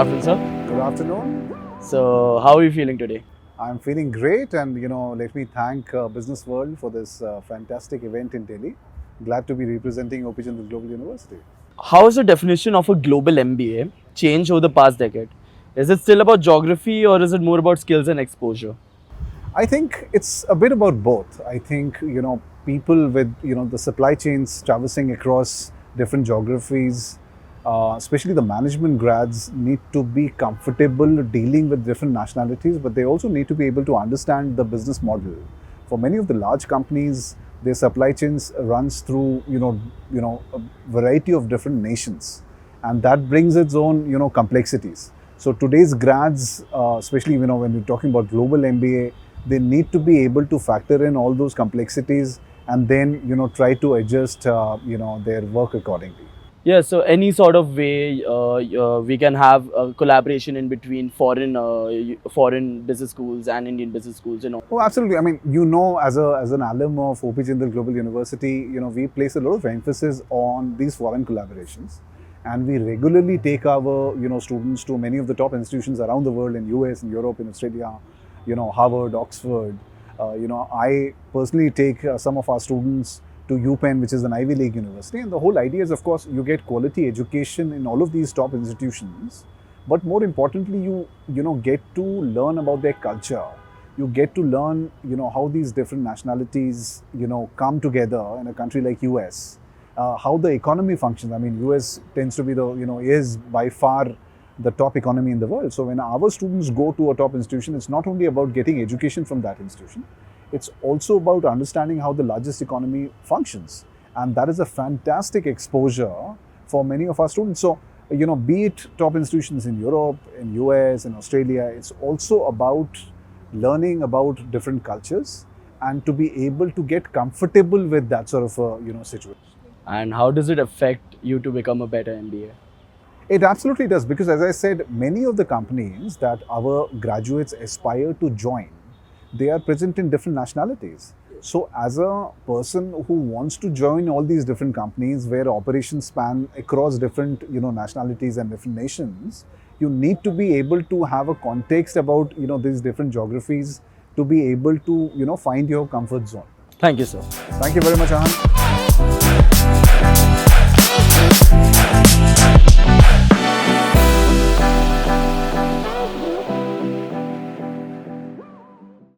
afternoon, sir. Good afternoon. So, how are you feeling today? I'm feeling great, and let me thank Business World for this fantastic event in Delhi. Glad to be representing Opijandal Global University. How has the definition of a global MBA changed over the past decade? Is it still about geography or is it more about skills and exposure? I think it's a bit about both. I think people with the supply chains traversing across different geographies, especially the management grads, need to be comfortable dealing with different nationalities, but they also need to be able to understand the business model. For many of the large companies, their supply chains runs through a variety of different nations, and that brings its own complexities. So today's grads, especially when you're talking about global MBA, they need to be able to factor in all those complexities and then try to adjust their work accordingly. Yeah, so any sort of way we can have a collaboration in between foreign business schools and Indian business schools, Oh, absolutely. I mean, as an alum of Opijandal Global University, we place a lot of emphasis on these foreign collaborations, and we regularly take our students to many of the top institutions around the world in US, in Europe, in Australia, Harvard, Oxford. I personally take some of our students to UPenn, which is an Ivy League university, and the whole idea is, of course, you get quality education in all of these top institutions, but more importantly, you get to learn about their culture. You get to learn how these different nationalities come together in a country like US, how the economy functions. I mean, US tends to be is by far the top economy in the world. So when our students go to a top institution, it's not only about getting education from that institution, it's also about understanding how the largest economy functions. And that is a fantastic exposure for many of our students. So, be it top institutions in Europe, in US, in Australia, it's also about learning about different cultures and to be able to get comfortable with that sort of a situation. And how does it affect you to become a better MBA? It absolutely does, because as I said, many of the companies that our graduates aspire to join, they are present in different nationalities. So as a person who wants to join all these different companies where operations span across different nationalities and different nations, you need to be able to have a context about these different geographies to be able to find your comfort zone. Thank you, sir. Thank you very much, Ahan.